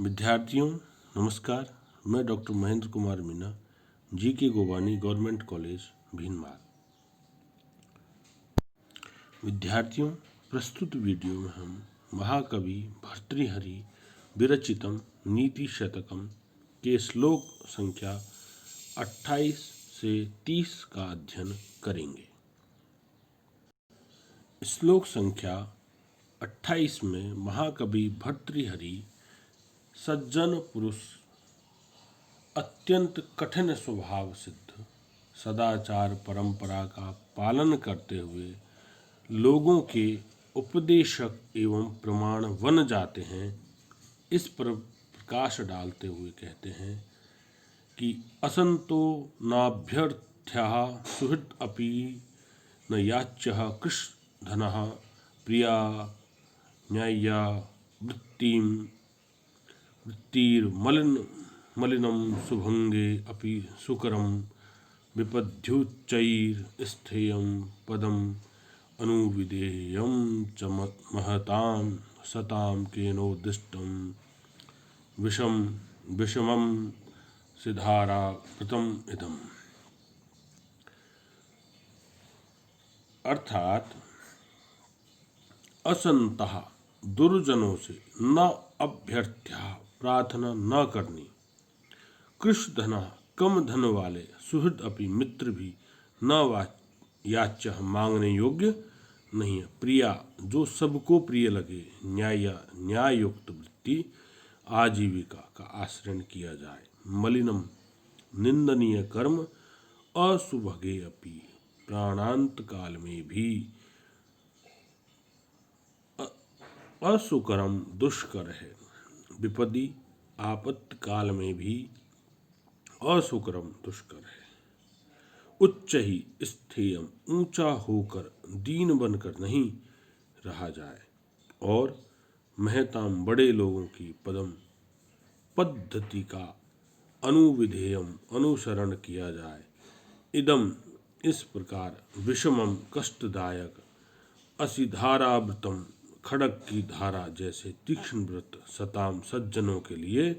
विद्यार्थियों नमस्कार। मैं doctor Mahendra Kumar Meena, GK. Govani government college Bhinmar. विद्यार्थियों, प्रस्तुत वीडियो में हम महाकवि भर्तृहरि विरचितम नीति शतकम के श्लोक संख्या 28 से 30 का अध्ययन करेंगे। श्लोक संख्या 28 में महाकवि भर्तृहरि सज्जन पुरुष, अत्यंत कठिन स्वभाव सिद्ध, सदाचार परंपरा का पालन करते हुए लोगों के उपदेशक एवं प्रमाण बन जाते हैं, इस पर प्रकाश डालते हुए कहते हैं कि असंतो नाभ्यर्थ्यः सुहृद अपि न याच्यः कृशधनः प्रिया न्याय्या वृत्तिर्मलिनं सुभंगे अपि सुकरं विपद्युच्चैर्स्थेयं पदम् अनुविधेयं च महतां सतां केनोद्दिष्टं विषमं सिद्धारावृतम् इदम्। अर्थात असंतः दुर्जनों से न अभ्यर्थ्या प्रार्थना न करनी, कृशधन कम धन वाले, सुहृद अपि मित्र भी न याच्य मांगने योग्य नहीं है, प्रिया जो सबको प्रिय लगे, न्यायुक्त वृत्ति आजीविका का आश्रय किया जाए, मलिनम निंदनीय कर्म, असुभगे अपि प्राणांत काल में भी, असुकरम दुष्कर है, विपदी आपत्ति काल में भी असुकरम दुष्कर है, उच्च ही स्थेयम ऊंचा होकर दीन बनकर नहीं रहा जाए, और महताम बड़े लोगों की पद्धति का अनुविधेयम अनुसरण किया जाए, इदम इस प्रकार, विषमम कष्टदायक, असिधारावृतम खड़ग की धारा जैसे तीक्ष्ण व्रत, सताम सज्जनों के लिए,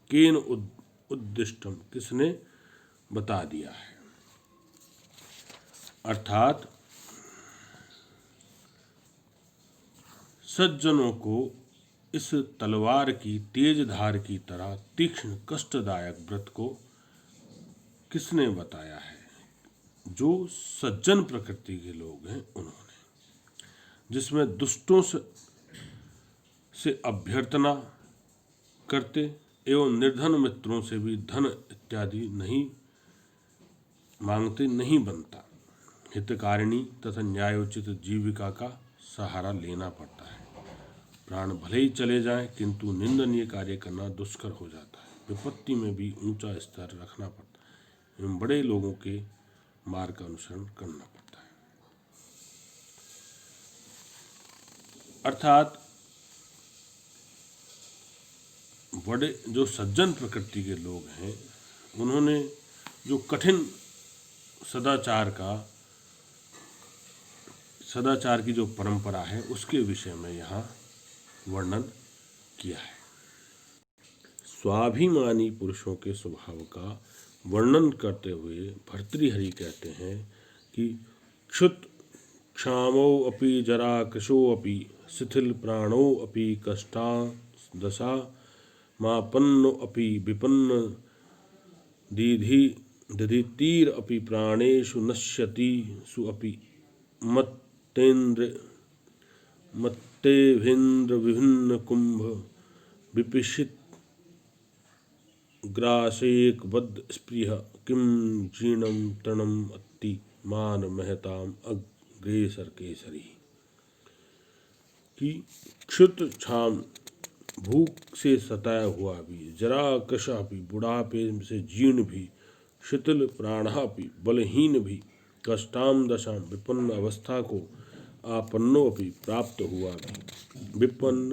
केन उद्दिष्टम किसने बता दिया है। अर्थात सज्जनों को इस तलवार की तेज धार की तरह तीक्ष्ण कष्टदायक व्रत को किसने बताया है? जो सज्जन प्रकृति के लोग हैं उन्होंने, जिसमें दुष्टों से अभ्यर्थना करते एवं निर्धन मित्रों से भी धन इत्यादि नहीं मांगते नहीं बनता, हितकारिणी तथा न्यायोचित जीविका का सहारा लेना पड़ता है। प्राण भले ही चले जाएं, किंतु निंदनीय कार्य करना दुष्कर हो जाता है, विपत्ति में भी ऊंचा स्तर रखना पड़ता है एवं बड़े लोगों के मार्ग का अनुसरण करना पड़ता है। अर्थात बड़े जो सज्जन प्रकृति के लोग हैं, उन्होंने जो कठिन सदाचार की जो परंपरा है उसके विषय में यहाँ वर्णन किया है। स्वाभिमानी पुरुषों के स्वभाव का वर्णन करते हुए भर्तृहरि कहते हैं कि क्षुत क्षामो अपि जरा कृशो अपि शिथिल प्राणो अपि कष्टा दशा मापन्नो अपि विपन्न दीधितीर अपि प्राणेषु नश्यति सु अपि मत्तेभेन्द्र विभिन्न कुंभ विपिशित ग्रासेकबद्ध स्पृह किम जीर्णम तृणम अत्ति मान महताम अग्रेसर केसरी। कि क्षुत क्षाम भूख से सताया हुआ भी, जरा कृशा भी बुढ़ापे से जीर्ण भी, शिथिल प्राणा भी बलहीन भी, कष्टाम दशाम विपन्न अवस्था को आपन्नो अपि प्राप्त हुआ भी, विपन्न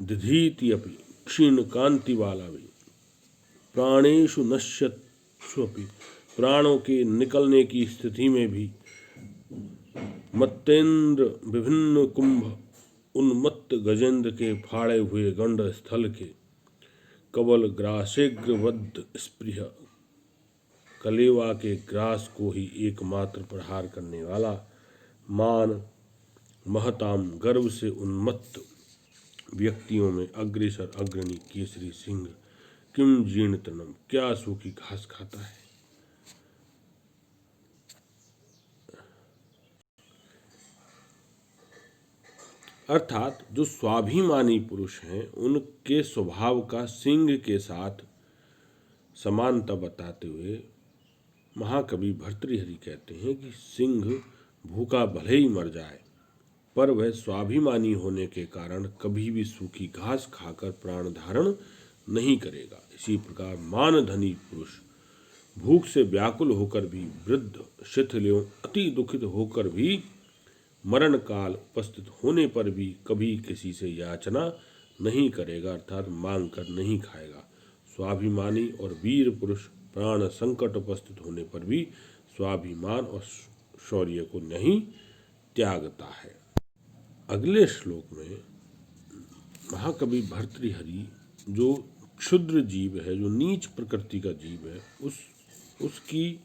दिधीति अपि क्षीण कांति वाला भी, प्राणेषु नश्यत्सु अपि प्राणों के निकलने की स्थिति में भी, मत्तेन्द्र विभिन्न कुंभ उन्मत्त गजेंद्र के फाड़े हुए गंड स्थल के, कबल ग्रासेग्रवद्ध स्पृह, कलेवा के ग्रास को ही एकमात्र प्रहार करने वाला, मान महताम गर्व से उन्मत्त व्यक्तियों में अग्रेसर अग्रणी केसरी सिंह, किम जीर्ण तृणम, क्या सूखी घास खाता है। अर्थात जो स्वाभिमानी पुरुष हैं उनके स्वभाव का सिंह के साथ समानता बताते हुए महाकवि भर्तृहरि कहते हैं कि सिंह भूखा भले ही मर जाए पर वह स्वाभिमानी होने के कारण कभी भी सूखी घास खाकर प्राण धारण नहीं करेगा। इसी प्रकार मान धनी पुरुष भूख से व्याकुल होकर भी, वृद्ध शिथिल एवं अति दुखित होकर भी, मरण काल उपस्थित होने पर भी कभी किसी से याचना नहीं करेगा, अर्थात मांग कर नहीं खाएगा। स्वाभिमानी और वीर पुरुष प्राण संकट उपस्थित होने पर भी स्वाभिमान और शौर्य को नहीं त्यागता है। अगले श्लोक में महाकवि भर्तृहरि जो क्षुद्र जीव है, जो नीच प्रकृति का जीव है, उसकी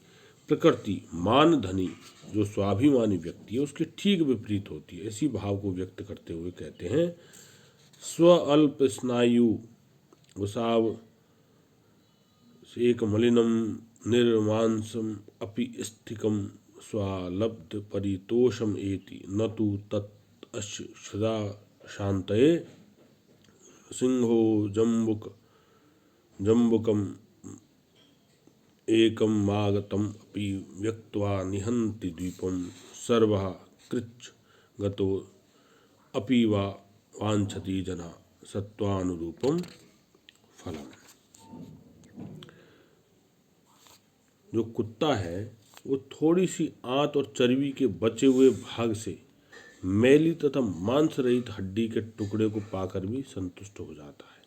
प्रकृति मान धनी जो स्वाभिमानी व्यक्ति है उसके ठीक विपरीत होती है। इसी भाव को व्यक्त करते हुए कहते हैं, स्व अल्प स्नायु वसाव एक मलिनम निर्मांसम अपि स्थिकम स्वालब्ध परितोषम एति न तु तत् अश्रदा शांतये, सिंहो जम्बुकम एकम मागतम अपि व्यक्त्वा निहन्ति द्वीपम, सर्वः कृच्छ गतो अपि वा वांछति जना सत्वानुरूपम फलम। जो कुत्ता है वो थोड़ी सी आंत और चर्बी के बचे हुए भाग से मैली तथा मांस रहित हड्डी के टुकड़े को पाकर भी संतुष्ट हो जाता है।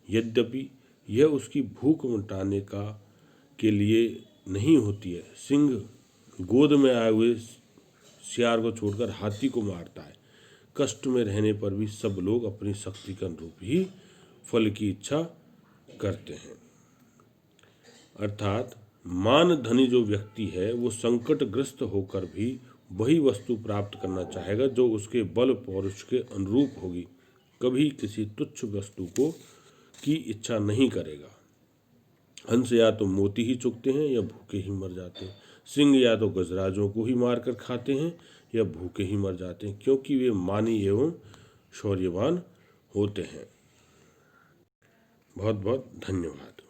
यद्यपि यह उसकी भूख मिटाने के लिए नहीं होती है। सिंह गोद में आए हुए सियार को छोड़कर हाथी को मारता है। कष्ट में रहने पर भी सब लोग अपनी शक्ति के अनुरूप ही फल की इच्छा करते हैं। अर्थात मान धनी जो व्यक्ति है वो संकटग्रस्त होकर भी वही वस्तु प्राप्त करना चाहेगा जो उसके बल पौरुष के अनुरूप होगी, कभी किसी तुच्छ वस्तु की इच्छा नहीं करेगा। हंस या तो मोती ही चुगते हैं या भूखे ही मर जाते हैं। सिंह या तो गजराजों को ही मारकर खाते हैं या भूखे ही मर जाते हैं, क्योंकि वे मानी एवं शौर्यवान होते हैं। बहुत बहुत धन्यवाद।